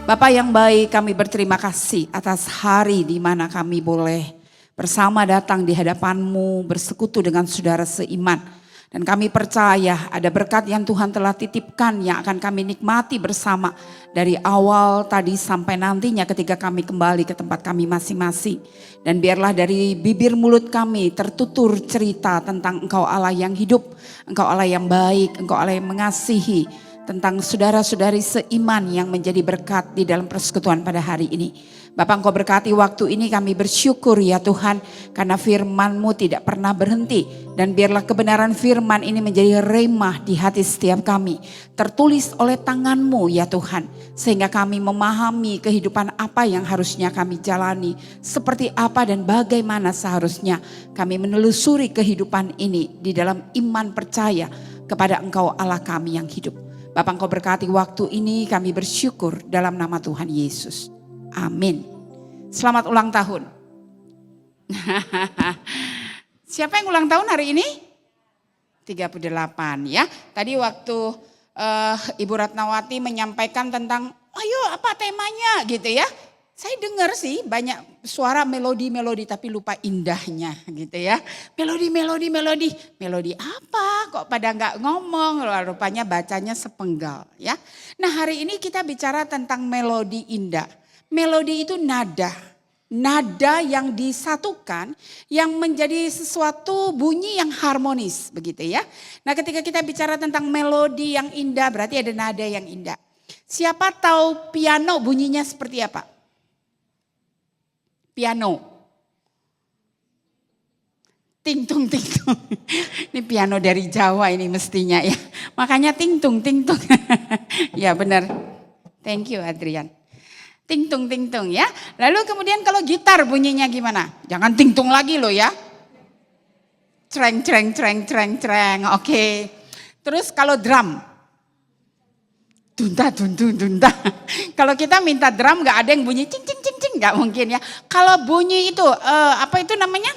Bapa yang baik, kami berterima kasih atas hari di mana kami boleh bersama datang di hadapan-Mu, bersekutu dengan saudara seiman. Dan kami percaya ada berkat yang Tuhan telah titipkan yang akan kami nikmati bersama dari awal tadi sampai nantinya ketika kami kembali ke tempat kami masing-masing. Dan biarlah dari bibir mulut kami tertutur cerita tentang Engkau Allah yang hidup, Engkau Allah yang baik, Engkau Allah yang mengasihi, tentang saudara-saudari seiman yang menjadi berkat di dalam persekutuan pada hari ini. Bapak, Engkau berkati waktu ini, kami bersyukur ya Tuhan karena firman-Mu tidak pernah berhenti. Dan biarlah kebenaran firman ini menjadi remah di hati setiap kami. Tertulis oleh tangan-Mu ya Tuhan. Sehingga kami memahami kehidupan apa yang harusnya kami jalani. Seperti apa dan bagaimana seharusnya kami menelusuri kehidupan ini di dalam iman percaya kepada Engkau Allah kami yang hidup. Bapak, Engkau berkati waktu ini, kami bersyukur dalam nama Tuhan Yesus. Amin. Selamat ulang tahun. Siapa yang ulang tahun hari ini? 38 ya. Tadi waktu Ibu Ratnawati menyampaikan tentang, ayo apa temanya gitu ya. Saya dengar sih banyak suara melodi-melodi tapi lupa indahnya gitu ya. Melodi apa kok pada nggak ngomong, rupanya bacanya sepenggal ya. Nah hari ini kita bicara tentang melodi indah. Melodi itu nada yang disatukan yang menjadi sesuatu bunyi yang harmonis begitu ya. Nah ketika kita bicara tentang melodi yang indah berarti ada nada yang indah. Siapa tahu piano bunyinya seperti apa? Piano. Ting-tung, ting-tung. Ini piano dari Jawa ini mestinya ya. Makanya ting-tung, ting-tung. Ya benar. Thank you Adrian. Ting-tung, ting-tung ya. Lalu kemudian kalau gitar bunyinya gimana? Jangan ting-tung lagi loh ya. Creng, creng, creng, creng, creng. Oke. Terus kalau drum. Dunta, duntu, dunta. Kalau kita minta drum gak ada yang bunyi cing, cing, cing, cing. Gak mungkin ya. Kalau bunyi itu, apa itu namanya?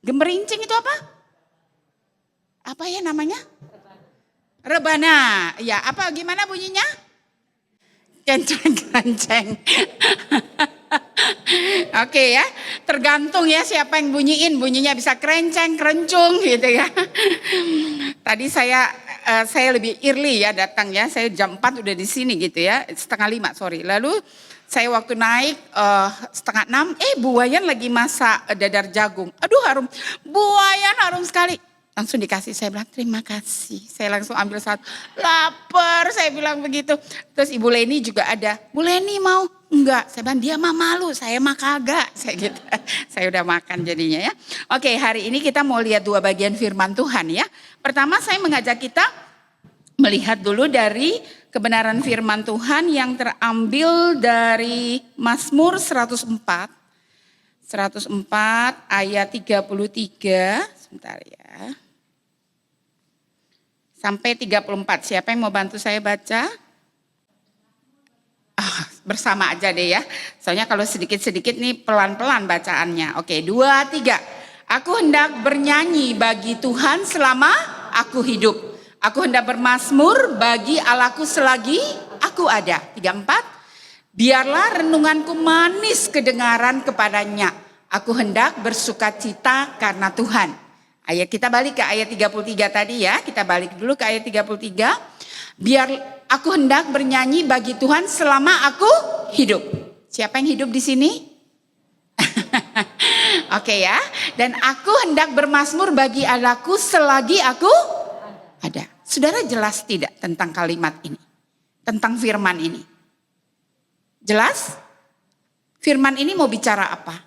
Gemerincing itu apa? Apa ya namanya? Rebana. Ya, apa gimana bunyinya? Kenceng, kenceng. Oke ya, tergantung ya siapa yang bunyiin. Bunyinya bisa kerenceng, kerencung gitu ya. Tadi saya lebih early ya datang ya. Saya jam 4 udah di sini gitu ya. 4:30 sorry. Lalu saya waktu naik 5:30, Bu Wayan lagi masak dadar jagung. Aduh harum, Bu Wayan harum sekali. Langsung dikasih, saya bilang terima kasih. Saya langsung ambil satu, lapar saya bilang begitu. Terus Ibu Leni juga ada, Bu Leni mau? Enggak, saya bilang dia mah malu, saya mah kagak. Saya gitu, saya udah makan jadinya ya. Oke, hari ini kita mau lihat 2 bagian firman Tuhan ya. Pertama saya mengajak kita melihat dulu dari kebenaran firman Tuhan yang terambil dari Mazmur 104 ayat 33, sebentar ya. Sampai 34, siapa yang mau bantu saya baca? Bersama aja deh ya. Soalnya kalau sedikit-sedikit nih pelan-pelan bacaannya. Oke, 2, 3. Aku hendak bernyanyi bagi Tuhan selama aku hidup. Aku hendak bermazmur bagi Allahku selagi aku ada. 3, 4. Biarlah renunganku manis kedengaran kepadanya. Aku hendak bersukacita karena Tuhan. Ayat kita balik ke ayat 33 tadi ya. Kita balik dulu ke ayat 33. Biar aku hendak bernyanyi bagi Tuhan selama aku hidup. Siapa yang hidup di sini? Oke ya. Dan aku hendak bermazmur bagi Allahku selagi aku ada. Saudara jelas tidak tentang kalimat ini? Tentang firman ini? Jelas? Firman ini mau bicara apa?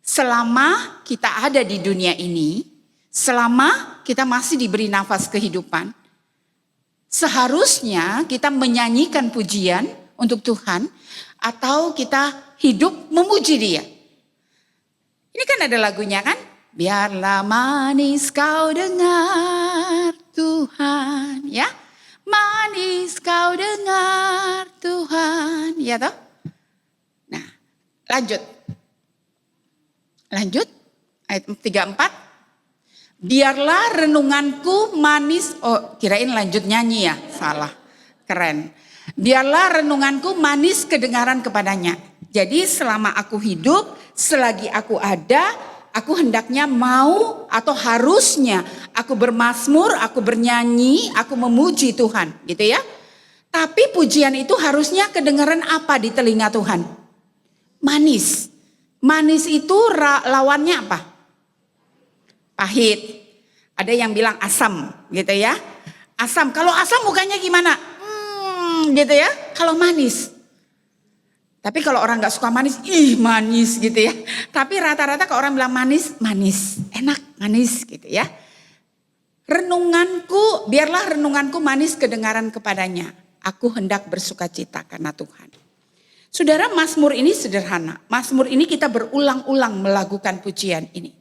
Selama kita ada di dunia ini, selama kita masih diberi nafas kehidupan, seharusnya kita menyanyikan pujian untuk Tuhan atau kita hidup memuji Dia. Ini kan ada lagunya kan? Biarlah manis kau dengar Tuhan, ya. Manis kau dengar Tuhan, ya toh? Nah, lanjut ayat 34. Biarlah renunganku manis, oh kirain lanjut nyanyi ya, salah. Keren. Biarlah renunganku manis kedengaran kepadanya. Jadi selama aku hidup, selagi aku ada, aku hendaknya mau atau harusnya aku bermazmur, aku bernyanyi, aku memuji Tuhan, gitu ya. Tapi pujian itu harusnya kedengaran apa di telinga Tuhan? Manis. Manis itu lawannya apa? Pahit. Ada yang bilang asam, gitu ya. Asam. Kalau asam mukanya gimana? Gitu ya. Kalau manis. Tapi kalau orang gak suka manis, manis gitu ya. Tapi rata-rata kalau orang bilang manis, manis. Enak, manis gitu ya. Biarlah renunganku manis kedengaran kepadanya. Aku hendak bersukacita karena Tuhan. Saudara, Mazmur ini sederhana. Mazmur ini kita berulang-ulang melakukan pujian ini.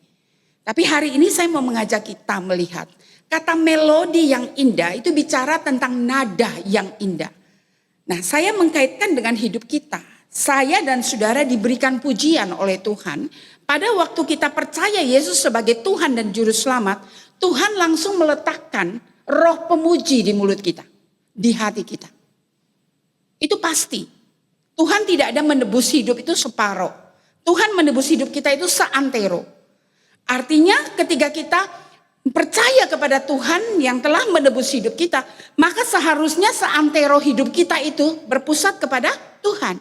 Tapi hari ini saya mau mengajak kita melihat. Kata melodi yang indah itu bicara tentang nada yang indah. Nah, saya mengkaitkan dengan hidup kita. Saya dan saudara diberikan pujian oleh Tuhan. Pada waktu kita percaya Yesus sebagai Tuhan dan Juru Selamat, Tuhan langsung meletakkan roh pemuji di mulut kita. Di hati kita. Itu pasti. Tuhan tidak ada menebus hidup itu separoh. Tuhan menebus hidup kita itu seantero. Artinya ketika kita percaya kepada Tuhan yang telah menebus hidup kita, maka seharusnya seantero hidup kita itu berpusat kepada Tuhan.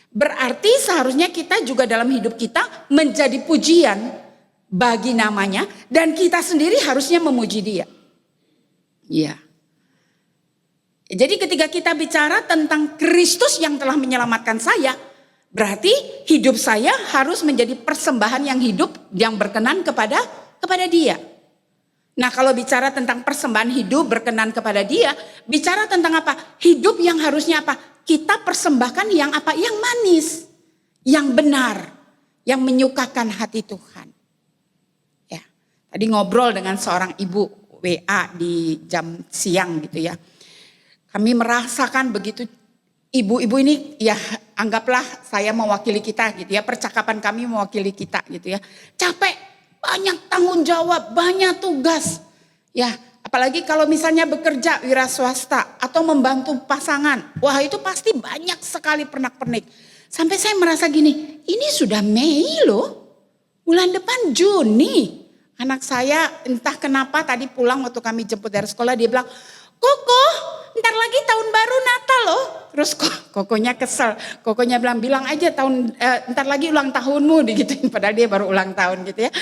Berarti seharusnya kita juga dalam hidup kita menjadi pujian bagi namanya, dan kita sendiri harusnya memuji Dia. Iya. Jadi ketika kita bicara tentang Kristus yang telah menyelamatkan saya, berarti hidup saya harus menjadi persembahan yang hidup yang berkenan kepada Dia. Nah, kalau bicara tentang persembahan hidup berkenan kepada Dia, bicara tentang apa? Hidup yang harusnya apa? Kita persembahkan yang apa? Yang manis, yang benar, yang menyukakan hati Tuhan. Ya, tadi ngobrol dengan seorang ibu WA di jam siang gitu ya. Kami merasakan begitu. Ibu-ibu ini ya anggaplah saya mewakili kita gitu ya. Percakapan kami mewakili kita gitu ya. Capek, banyak tanggung jawab, banyak tugas. Ya, apalagi kalau misalnya bekerja wira swasta atau membantu pasangan. Wah, itu pasti banyak sekali pernak-pernik. Sampai saya merasa gini, ini sudah Mei loh. Bulan depan Juni. Anak saya entah kenapa tadi pulang waktu kami jemput dari sekolah, dia bilang, "Koko, ntar lagi tahun baru Natal loh." Terus kokonya kesel. Kokonya bilang aja ntar lagi ulang tahunmu digituin. Padahal dia baru ulang tahun gitu ya.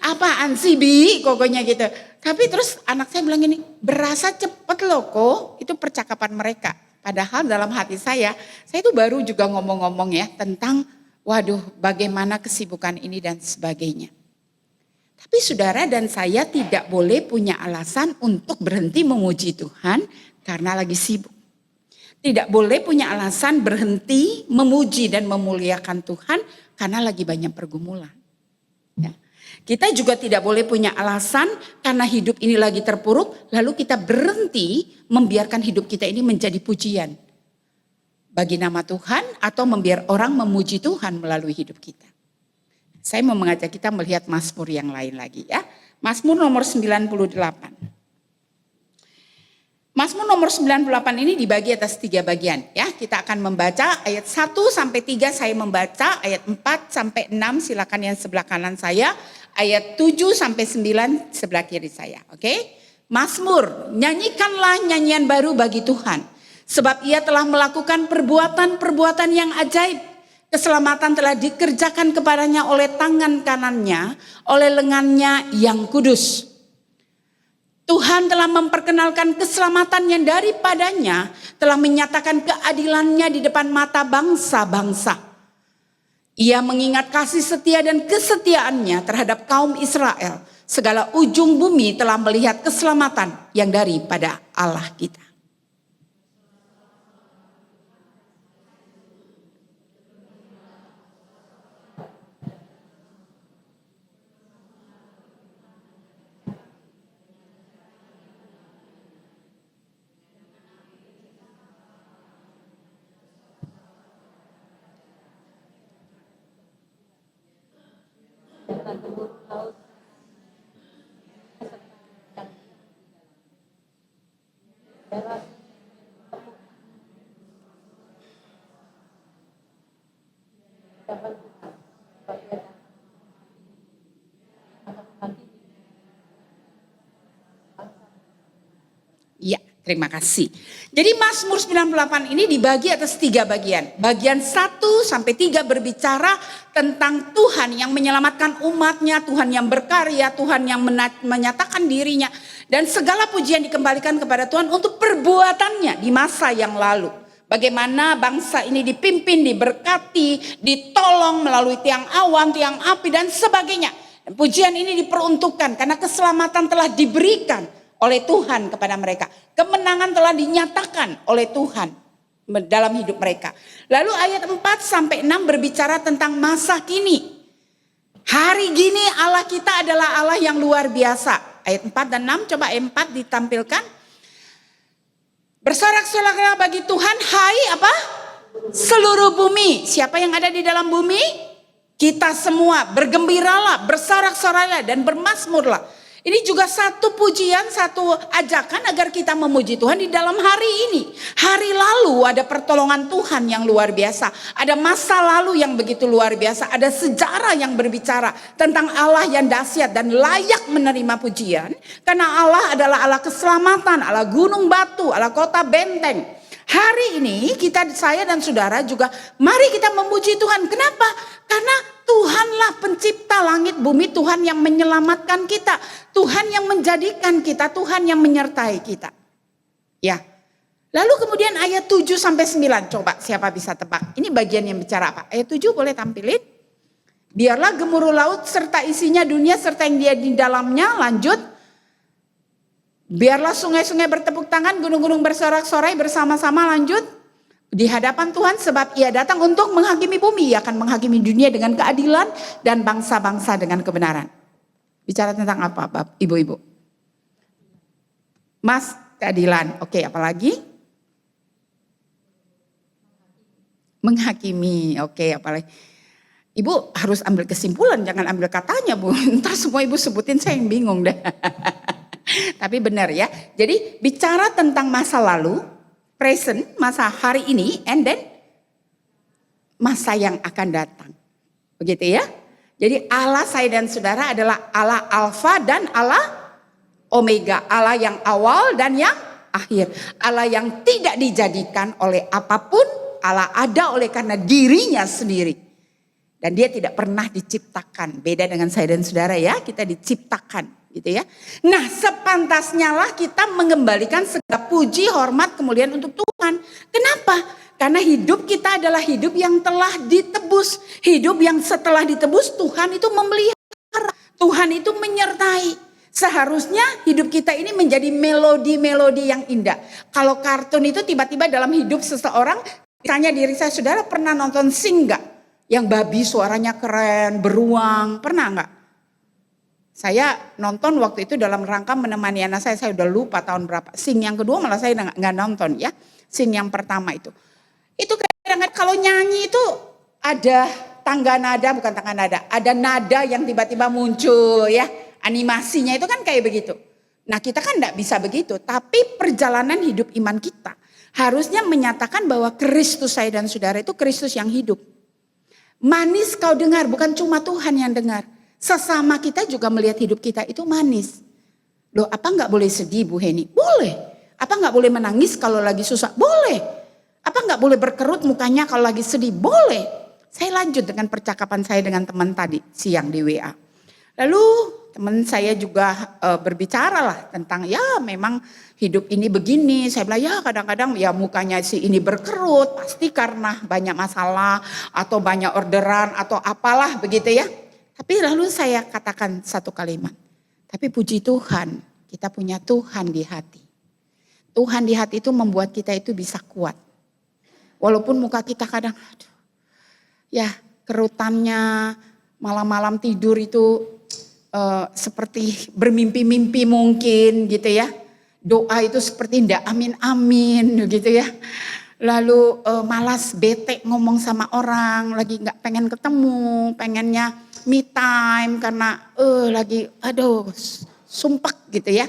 Apaan sih Bi? Kokonya gitu. Tapi terus anak saya bilang gini, berasa cepet loh kok. Itu percakapan mereka. Padahal dalam hati saya itu baru juga ngomong-ngomong ya tentang waduh bagaimana kesibukan ini dan sebagainya. Tapi saudara dan saya tidak boleh punya alasan untuk berhenti memuji Tuhan karena lagi sibuk. Tidak boleh punya alasan berhenti memuji dan memuliakan Tuhan karena lagi banyak pergumulan. Ya. Kita juga tidak boleh punya alasan karena hidup ini lagi terpuruk lalu kita berhenti membiarkan hidup kita ini menjadi pujian bagi nama Tuhan atau membiarkan orang memuji Tuhan melalui hidup kita. Saya mau mengajak kita melihat Mazmur yang lain lagi ya. Mazmur nomor 98. Mazmur nomor 98 ini dibagi atas 3 bagian ya. Kita akan membaca ayat 1 sampai 3 saya membaca, ayat 4 sampai 6 silakan yang sebelah kanan saya, ayat 7 sampai 9 sebelah kiri saya. Oke? Mazmur, nyanyikanlah nyanyian baru bagi Tuhan. Sebab Ia telah melakukan perbuatan-perbuatan yang ajaib. Keselamatan telah dikerjakan kepadanya oleh tangan kanannya, oleh lengannya yang kudus. Tuhan telah memperkenalkan keselamatan yang daripadanya, telah menyatakan keadilannya di depan mata bangsa-bangsa. Ia mengingat kasih setia dan kesetiaannya terhadap kaum Israel. Segala ujung bumi telah melihat keselamatan yang daripada Allah kita. Terima kasih. Jadi Mazmur 98 ini dibagi atas 3 bagian. Bagian 1 sampai 3 berbicara tentang Tuhan yang menyelamatkan umatnya, Tuhan yang berkarya, Tuhan yang menyatakan dirinya. Dan segala pujian dikembalikan kepada Tuhan untuk perbuatannya di masa yang lalu. Bagaimana bangsa ini dipimpin, diberkati, ditolong melalui tiang awan, tiang api dan sebagainya. Dan pujian ini diperuntukkan karena keselamatan telah diberikan oleh Tuhan kepada mereka. Kemenangan telah dinyatakan oleh Tuhan dalam hidup mereka. Lalu ayat 4 sampai 6 berbicara tentang masa kini. Hari gini Allah kita adalah Allah yang luar biasa. Ayat 4 dan 6 coba 4 ditampilkan. Bersorak-soraklah bagi Tuhan, hai apa? Seluruh bumi. Siapa yang ada di dalam bumi? Kita semua. Bergembiralah, bersorak-soraklah dan bermazmurlah. Ini juga satu pujian, satu ajakan agar kita memuji Tuhan di dalam hari ini. Hari lalu ada pertolongan Tuhan yang luar biasa. Ada masa lalu yang begitu luar biasa. Ada sejarah yang berbicara tentang Allah yang dahsyat dan layak menerima pujian. Karena Allah adalah Allah keselamatan, Allah gunung batu, Allah kota benteng. Hari ini saya dan saudara juga mari kita memuji Tuhan. Kenapa? Karena Tuhanlah pencipta langit bumi, Tuhan yang menyelamatkan kita, Tuhan yang menjadikan kita, Tuhan yang menyertai kita. Ya. Lalu kemudian ayat 7 sampai 9, coba siapa bisa tebak? Ini bagian yang bicara apa? Ayat 7 boleh tampilin? Biarlah gemuruh laut serta isinya dunia serta yang dia di dalamnya, lanjut. Biarlah sungai-sungai bertepuk tangan, gunung-gunung bersorak-sorai bersama-sama, lanjut. Di hadapan Tuhan sebab ia datang untuk menghakimi bumi. Ia akan menghakimi dunia dengan keadilan dan bangsa-bangsa dengan kebenaran. Bicara tentang apa ibu-ibu? Mas, keadilan. Oke, apalagi? Menghakimi. Oke, apalagi? Ibu harus ambil kesimpulan, jangan ambil katanya Bu. Ntar semua ibu sebutin saya yang bingung deh. Tapi benar ya. Jadi bicara tentang masa lalu, present, masa hari ini, and then masa yang akan datang. Begitu ya. Jadi Allah saya dan saudara adalah Allah Alfa dan Allah Omega. Allah yang awal dan yang akhir. Allah yang tidak dijadikan oleh apapun. Allah ada oleh karena dirinya sendiri. Dan dia tidak pernah diciptakan. Beda dengan saya dan saudara ya. Kita diciptakan. Gitu ya. Nah, sepantasnya lah kita mengembalikan segala puji, hormat, kemuliaan untuk Tuhan. Kenapa? Karena hidup kita adalah hidup yang telah ditebus. Hidup yang setelah ditebus Tuhan itu memelihara. Tuhan itu menyertai. Seharusnya hidup kita ini menjadi melodi-melodi yang indah. Kalau kartun itu tiba-tiba dalam hidup seseorang, misalnya diri saya, saudara pernah nonton Sing gak? Yang babi suaranya keren, beruang, pernah gak? Saya nonton waktu itu dalam rangka menemani anak saya udah lupa tahun berapa. Sing yang kedua malah saya nggak nonton ya. Sing yang pertama itu. Itu kadang-kadang kalau nyanyi itu ada tangga nada, bukan tangga nada. Ada nada yang tiba-tiba muncul ya. Animasinya itu kan kayak begitu. Nah kita kan nggak bisa begitu. Tapi perjalanan hidup iman kita harusnya menyatakan bahwa Kristus saya dan saudara itu Kristus yang hidup. Manis kau dengar, bukan cuma Tuhan yang dengar. Sesama kita juga melihat hidup kita itu manis. Loh apa gak boleh sedih Bu Heni? Boleh. Apa gak boleh menangis kalau lagi susah? Boleh. Apa gak boleh berkerut mukanya kalau lagi sedih? Boleh. Saya lanjut dengan percakapan saya dengan teman tadi siang di WA. Lalu teman saya juga berbicara lah tentang ya memang hidup ini begini. Saya bilang ya kadang-kadang ya mukanya si ini berkerut. Pasti karena banyak masalah atau banyak orderan atau apalah begitu ya. Tapi lalu saya katakan satu kalimat. Tapi puji Tuhan, kita punya Tuhan di hati. Tuhan di hati itu membuat kita itu bisa kuat. Walaupun muka kita kadang, aduh, ya kerutannya, malam-malam tidur itu seperti bermimpi-mimpi mungkin gitu ya. Doa itu seperti ndak amin-amin gitu ya. Lalu malas bete ngomong sama orang, lagi gak pengen ketemu, pengennya me time karena lagi aduh sumpah gitu ya.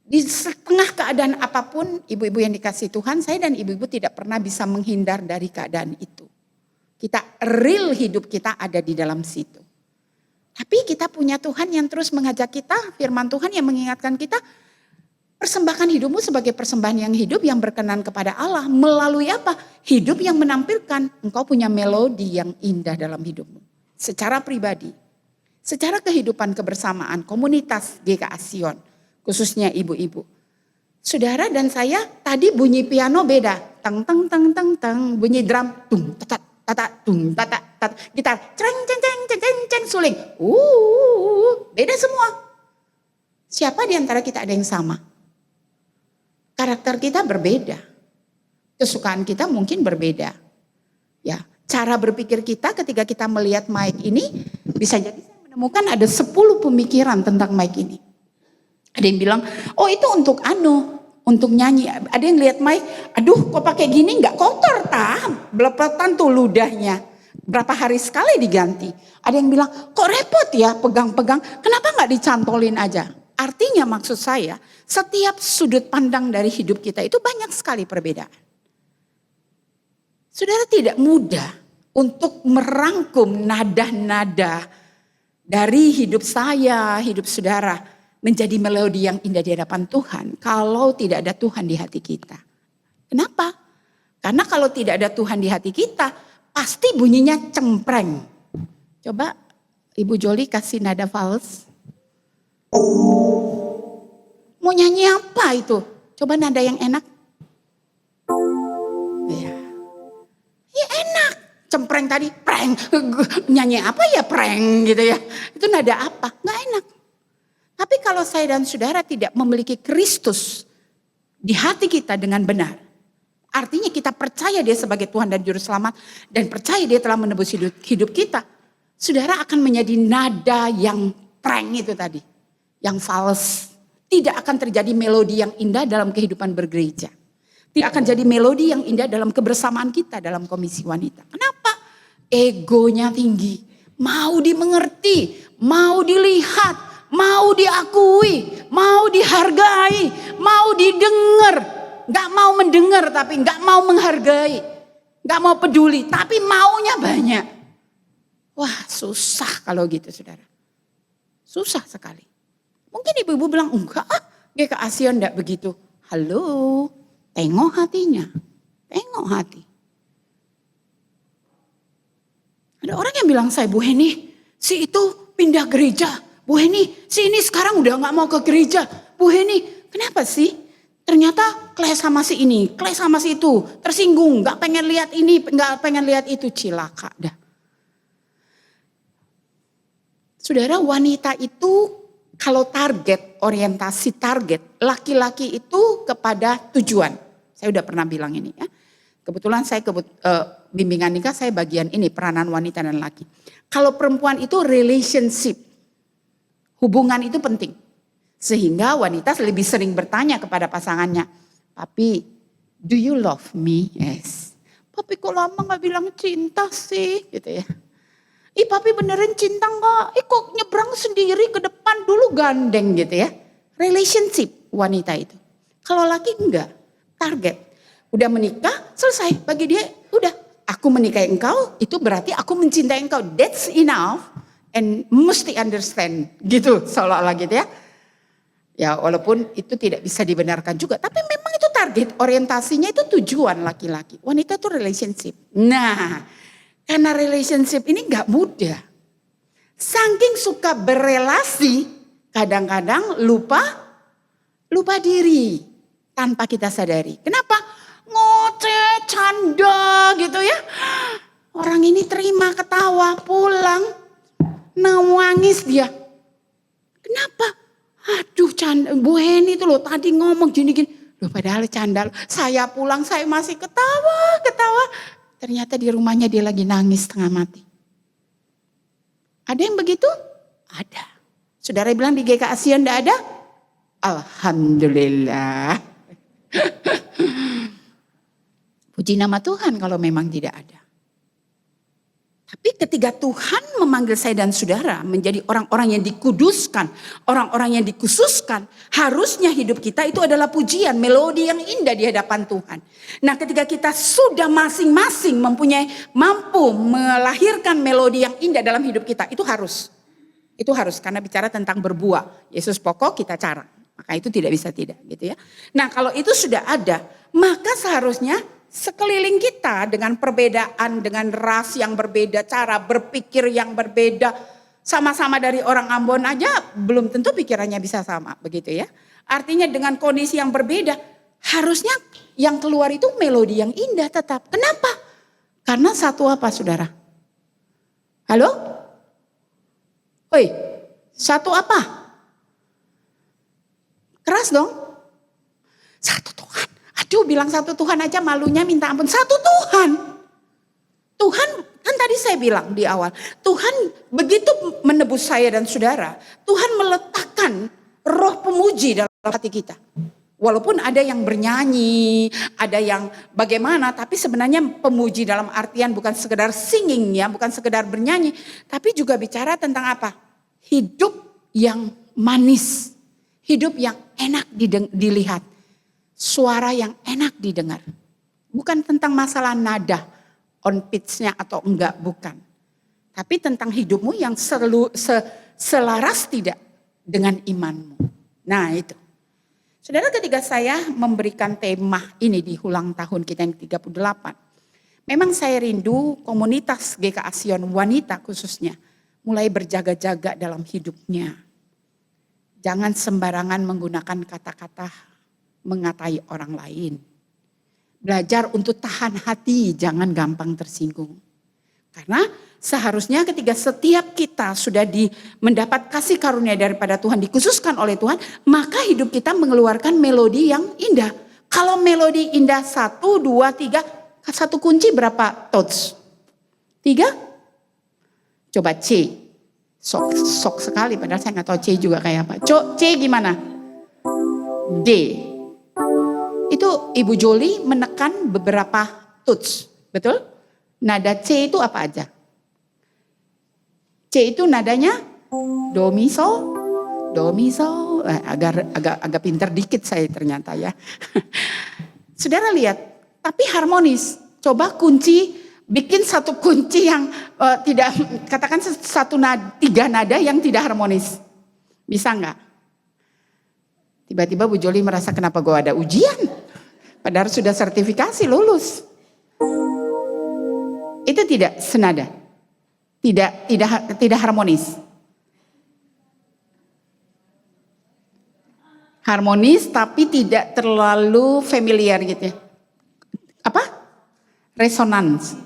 Di setengah keadaan apapun ibu-ibu yang dikasih Tuhan, saya dan ibu-ibu tidak pernah bisa menghindar dari keadaan itu. Kita real hidup kita ada di dalam situ. Tapi kita punya Tuhan yang terus mengajak kita, firman Tuhan yang mengingatkan kita, Persembahkan hidupmu sebagai persembahan yang hidup yang berkenan kepada Allah. Melalui apa? Hidup yang menampilkan engkau punya melodi yang indah dalam hidupmu. Secara pribadi, secara kehidupan kebersamaan, komunitas GKA Sion, khususnya ibu-ibu. Saudara dan saya tadi bunyi piano beda. Tang tang tang tang tang, bunyi drum tung tatat tatat tung tatat tat, gitar ceng ceng ceng ceng ceng ceng, suling. Beda semua. Siapa di antara kita ada yang sama? Karakter kita berbeda. Kesukaan kita mungkin berbeda. Ya, cara berpikir kita ketika kita melihat mic ini bisa jadi saya menemukan ada 10 pemikiran tentang mic ini. Ada yang bilang, oh itu untuk untuk nyanyi. Ada yang lihat mic, aduh kok pakai gini nggak kotor belepetan tuh ludahnya. Berapa hari sekali diganti. Ada yang bilang, kok repot ya pegang-pegang, kenapa nggak dicantolin aja? Artinya maksud saya, setiap sudut pandang dari hidup kita itu banyak sekali perbedaan. Saudara, tidak mudah untuk merangkum nada-nada dari hidup saya, hidup saudara, menjadi melodi yang indah di hadapan Tuhan kalau tidak ada Tuhan di hati kita. Kenapa? Karena kalau tidak ada Tuhan di hati kita, pasti bunyinya cempreng. Coba Ibu Joli kasih nada fals. Mau nyanyi apa itu? Coba nada yang enak. Ya enak. Cempreng tadi, preng. Nyanyi apa ya preng gitu ya. Itu nada apa? Nggak enak. Tapi kalau saya dan saudara tidak memiliki Kristus di hati kita dengan benar. Artinya kita percaya dia sebagai Tuhan dan Juru Selamat. Dan percaya dia telah menebus hidup kita. Saudara akan menjadi nada yang preng itu tadi. Yang fals. Tidak akan terjadi melodi yang indah dalam kehidupan bergereja. Tidak akan jadi melodi yang indah dalam kebersamaan kita dalam komisi wanita. Kenapa? Egonya tinggi. Mau dimengerti. Mau dilihat. Mau diakui. Mau dihargai. Mau didengar. Gak mau mendengar tapi gak mau menghargai. Gak mau peduli tapi maunya banyak. Wah susah kalau gitu saudara. Susah sekali. Mungkin ibu-ibu bilang, enggak GKA Sion enggak begitu. Halo, tengok hatinya. Tengok hati. Ada orang yang bilang saya, Bu Heni, si itu pindah gereja. Bu Heni, si ini sekarang udah gak mau ke gereja. Bu Heni, kenapa sih? Ternyata clash sama si ini, clash sama si itu. Tersinggung, gak pengen lihat ini, gak pengen lihat itu. Cilaka dah. Saudara, wanita itu kalau target, orientasi target, laki-laki itu kepada tujuan. Saya udah pernah bilang ini ya. Kebetulan saya bimbingan nikah saya bagian ini, peranan wanita dan laki. Kalau perempuan itu relationship, hubungan itu penting. Sehingga wanita lebih sering bertanya kepada pasangannya, Papi, do you love me? Yes. Papi kok lama gak bilang cinta sih? Gitu ya. Ih papi beneran cinta gak? Ih kok nyebrang sendiri ke depan dulu gandeng gitu ya. Relationship wanita itu. Kalau laki enggak. Target. Udah menikah selesai. Bagi dia udah. Aku menikahi engkau itu berarti aku mencintai engkau. That's enough. And mesti understand. Gitu seolah-olah gitu ya. Ya walaupun itu tidak bisa dibenarkan juga. Tapi memang itu target. Orientasinya itu tujuan laki-laki. Wanita itu relationship. Nah. Karena relationship ini gak mudah. Saking suka berelasi, kadang-kadang lupa diri tanpa kita sadari. Kenapa? Ngoceh, canda gitu ya. Orang ini terima ketawa, pulang, nangis dia. Kenapa? Aduh, canda, Bu Heni itu loh tadi ngomong gini-gini. Loh padahal canda, saya pulang saya masih ketawa. Ternyata di rumahnya dia lagi nangis setengah mati. Ada yang begitu? Ada. Saudara bilang di GKA Sion enggak ada? Alhamdulillah. Puji nama Tuhan kalau memang tidak ada. Tapi ketika Tuhan memanggil saya dan saudara menjadi orang-orang yang dikuduskan, orang-orang yang dikhususkan, harusnya hidup kita itu adalah pujian, melodi yang indah di hadapan Tuhan. Nah, ketika kita sudah masing-masing mampu melahirkan melodi yang indah dalam hidup kita, itu harus. Itu harus karena bicara tentang berbuah. Yesus pokok, kita cara. Maka itu tidak bisa tidak gitu ya. Nah kalau itu sudah ada, maka seharusnya sekeliling kita dengan perbedaan, dengan ras yang berbeda, cara berpikir yang berbeda, sama-sama dari orang Ambon aja belum tentu pikirannya bisa sama begitu ya. Artinya dengan kondisi yang berbeda, harusnya yang keluar itu melodi yang indah tetap. Kenapa? Karena satu apa saudara? Halo? Oi, satu apa? Keras dong. Satu Tuhan. Aduh bilang satu Tuhan aja malunya minta ampun. Satu Tuhan. Tuhan kan tadi saya bilang di awal. Tuhan begitu menebus saya dan saudara. Tuhan meletakkan roh pemuji dalam hati kita. Walaupun ada yang bernyanyi, ada yang bagaimana. Tapi sebenarnya pemuji dalam artian bukan sekedar singing ya. Bukan sekedar bernyanyi. Tapi juga bicara tentang apa? Hidup yang manis. Hidup yang enak dilihat. Suara yang enak didengar. Bukan tentang masalah nada, on pitch-nya atau enggak, bukan. Tapi tentang hidupmu yang selaras tidak dengan imanmu. Nah itu. Saudara, ketika saya memberikan tema ini di ulang tahun kita yang 38. Memang saya rindu komunitas GKA Sion wanita khususnya. Mulai berjaga-jaga dalam hidupnya. Jangan sembarangan menggunakan kata-kata mengatai orang lain. Belajar untuk tahan hati, jangan gampang tersinggung. Karena seharusnya ketika setiap kita sudah mendapat kasih karunia daripada Tuhan, dikhususkan oleh Tuhan, maka hidup kita mengeluarkan melodi yang indah. Kalau melodi indah 1, 2, 3, satu kunci berapa tones? 3? Coba C. Sok sekali padahal saya nggak tahu C juga kayak apa. C gimana? D. Itu Ibu Joli menekan beberapa tuts, betul? Nada C itu apa aja? C itu nadanya do mi so, agak pinter dikit saya ternyata ya. Saudara lihat, tapi harmonis. Coba bikin satu kunci yang tidak, katakan tiga nada yang tidak harmonis. Bisa nggak? Tiba-tiba Bu Joli merasa kenapa gue ada ujian. Padahal sudah sertifikasi lulus. Itu tidak senada. Tidak harmonis. Harmonis tapi tidak terlalu familiar gitu ya. Apa? Resonans.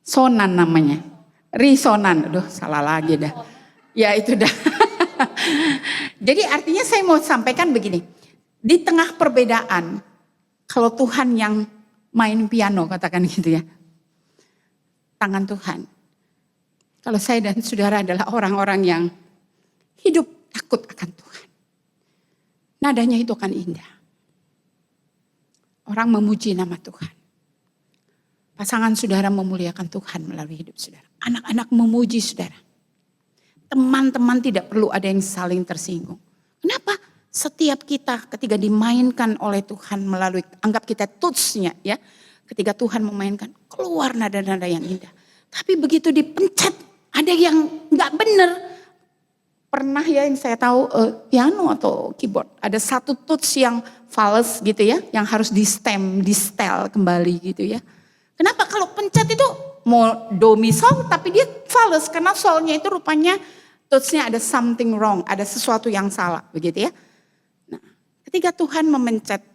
Sonan namanya. Risonan. Aduh salah lagi dah. Ya itu dah. Jadi artinya saya mau sampaikan begini. Di tengah perbedaan. Kalau Tuhan yang main piano katakan gitu ya. Tangan Tuhan. Kalau saya dan saudara adalah orang-orang yang hidup takut akan Tuhan. Nadanya itu akan indah. Orang memuji nama Tuhan. Pasangan saudara memuliakan Tuhan melalui hidup saudara. Anak-anak memuji saudara. Teman-teman tidak perlu ada yang saling tersinggung. Kenapa? Setiap kita ketika dimainkan oleh Tuhan melalui, anggap kita tutsnya ya. Ketika Tuhan memainkan, keluar nada-nada yang indah. Tapi begitu dipencet, ada yang gak bener. Pernah ya yang saya tahu piano atau keyboard. Ada satu tuts yang fals gitu ya. Yang harus di setel kembali gitu ya. Kenapa? Kalau pencet itu mau do mi sol tapi dia fals karena solnya itu rupanya tutsnya ada something wrong, ada sesuatu yang salah begitu ya. Nah, ketika Tuhan memencet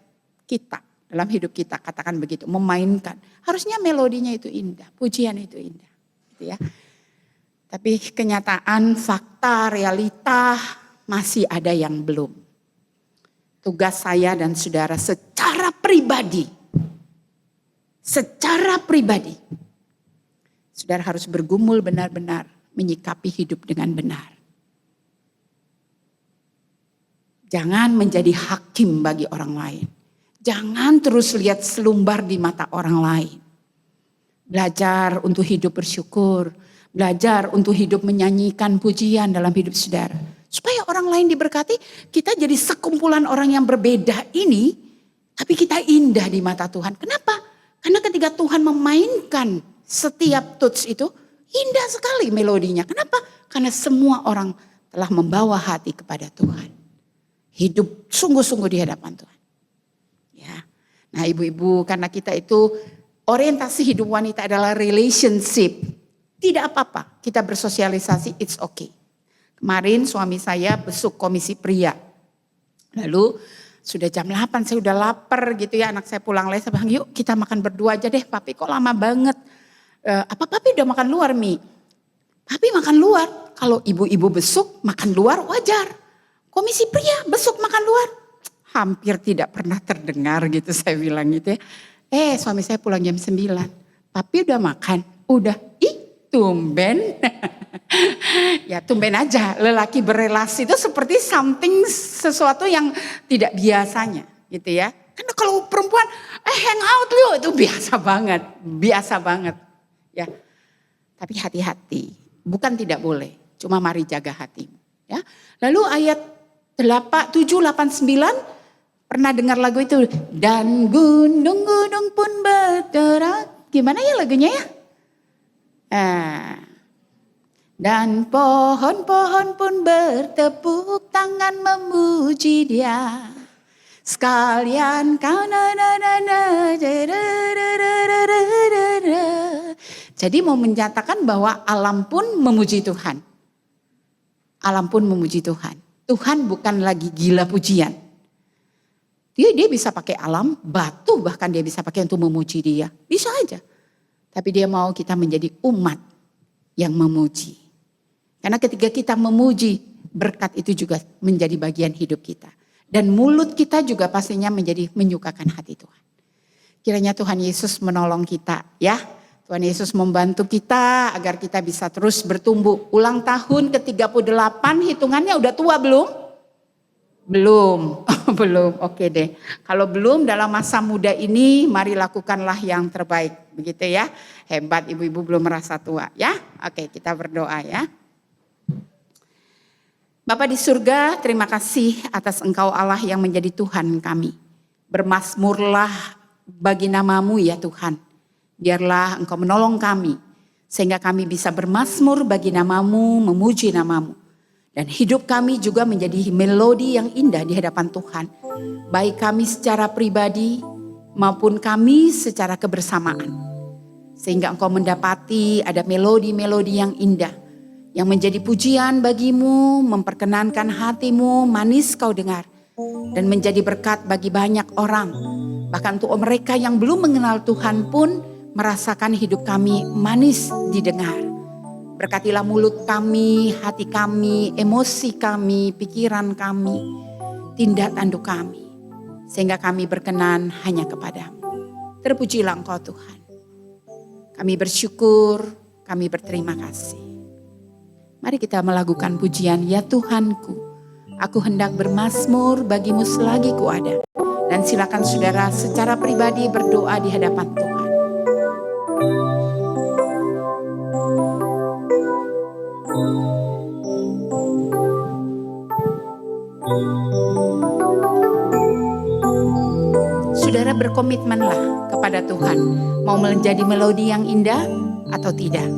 kita dalam hidup kita katakan begitu, memainkan, harusnya melodinya itu indah, pujian itu indah, gitu ya. Tapi kenyataan, fakta, realita masih ada yang belum. Tugas saya dan saudara secara pribadi. Saudara harus bergumul benar-benar menyikapi hidup dengan benar. Jangan menjadi hakim bagi orang lain. Jangan terus lihat selumbar di mata orang lain. Belajar untuk hidup bersyukur. Belajar untuk hidup menyanyikan pujian dalam hidup saudara. Supaya orang lain diberkati, kita jadi sekumpulan orang yang berbeda ini, tapi kita indah di mata Tuhan. Kenapa? Karena ketika Tuhan memainkan setiap tuts itu, indah sekali melodinya. Kenapa? Karena semua orang telah membawa hati kepada Tuhan. Hidup sungguh-sungguh di hadapan Tuhan. Ya. Nah ibu-ibu, karena kita itu orientasi hidup wanita adalah relationship. Tidak apa-apa, kita bersosialisasi, it's okay. Kemarin suami saya besuk komisi pria. Lalu sudah jam 8, saya udah lapar gitu ya, anak saya pulang les, saya bilang yuk kita makan berdua aja deh, papi kok lama banget. Apa papi udah makan luar Mi? Papi makan luar, kalau ibu-ibu besuk makan luar wajar. Komisi pria besuk makan luar, hampir tidak pernah terdengar gitu saya bilang gitu ya. Suami saya pulang jam 9, papi udah makan? Udah, tumben. Ya tumben aja, lelaki berelasi itu seperti sesuatu yang tidak biasanya gitu ya. Karena kalau perempuan hang out lu itu biasa banget ya. Tapi hati-hati, bukan tidak boleh, cuma mari jaga hatimu ya. Lalu ayat 7, 8, 9 pernah dengar lagu itu, dan gunung-gunung pun bergerak. Gimana ya lagunya ya? Dan pohon-pohon pun bertepuk tangan memuji Dia. Sekalian kau Jadi mau menyatakan bahwa alam pun memuji Tuhan. Alam pun memuji Tuhan. Tuhan bukan lagi gila pujian. Dia bisa pakai alam, batu bahkan dia bisa pakai untuk memuji Dia. Bisa aja. Tapi Dia mau kita menjadi umat yang memuji. Karena ketika kita memuji, berkat itu juga menjadi bagian hidup kita. Dan mulut kita juga pastinya menjadi menyukakan hati Tuhan. Kiranya Tuhan Yesus menolong kita ya. Tuhan Yesus membantu kita agar kita bisa terus bertumbuh. Ulang tahun ke-38 hitungannya udah tua belum? Belum. Belum, oke deh. Kalau belum dalam masa muda ini mari lakukanlah yang terbaik. Begitu ya. Hebat ibu-ibu belum merasa tua ya. Oke kita berdoa ya. Bapa di surga, terima kasih atas Engkau Allah yang menjadi Tuhan kami. Bermasmurlah bagi nama-Mu ya Tuhan. Biarlah Engkau menolong kami. Sehingga kami bisa bermasmur bagi nama-Mu, memuji nama-Mu. Dan hidup kami juga menjadi melodi yang indah di hadapan Tuhan. Baik kami secara pribadi maupun kami secara kebersamaan. Sehingga Engkau mendapati ada melodi-melodi yang indah. Yang menjadi pujian bagimu, memperkenankan hatimu, manis kau dengar. Dan menjadi berkat bagi banyak orang. Bahkan untuk mereka yang belum mengenal Tuhan pun merasakan hidup kami manis didengar. Berkatilah mulut kami, hati kami, emosi kami, pikiran kami, tindak tanduk kami. Sehingga kami berkenan hanya kepadamu. Terpujilah Engkau Tuhan. Kami bersyukur, kami berterima kasih. Mari kita melakukan pujian, ya Tuhanku, aku hendak bermasmur bagimu selagi ku ada. Dan silakan saudara secara pribadi berdoa di hadapan Tuhan. Saudara berkomitmenlah kepada Tuhan, mau menjadi melodi yang indah atau tidak.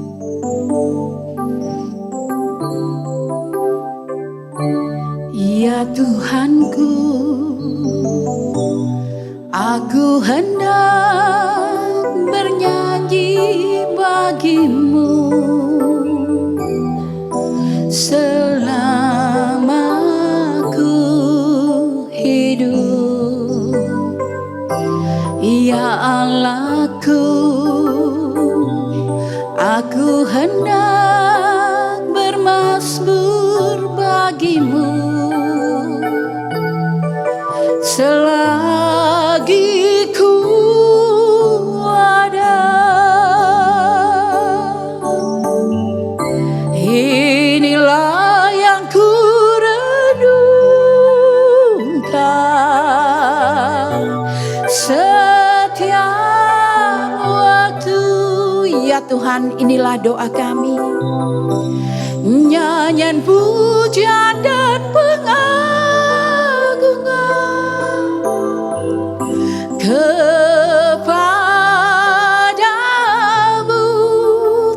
Ya Tuhanku, aku hendak bernyanyi bagimu selama ku hidup. Ya Allahku, aku hendak bermasmur bagimu selagi ku ada. Inilah yang ku renungkan setiap waktu. Ya Tuhan, inilah doa kami. Nyanyian pujian dan kepadamu.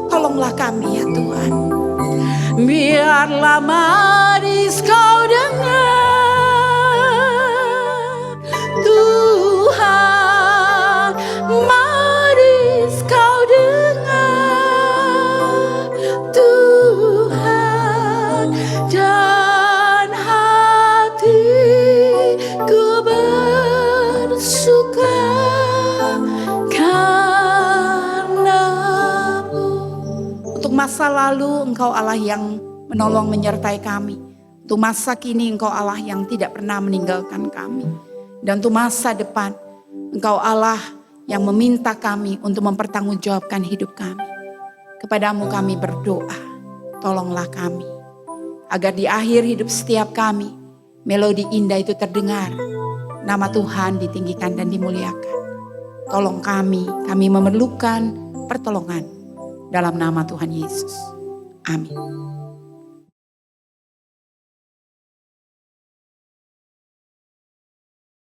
Tolonglah kami ya Tuhan. Biarlah manis kau dengar suka karena-Mu. Untuk masa lalu Engkau Allah yang menolong menyertai kami. Untuk masa kini Engkau Allah yang tidak pernah meninggalkan kami. Dan untuk masa depan Engkau Allah yang meminta kami untuk mempertanggungjawabkan hidup kami. Kepadamu kami berdoa, tolonglah kami. Agar di akhir hidup setiap kami, melodi indah itu terdengar. Nama Tuhan ditinggikan dan dimuliakan. Tolong kami memerlukan pertolongan. Dalam nama Tuhan Yesus. Amin.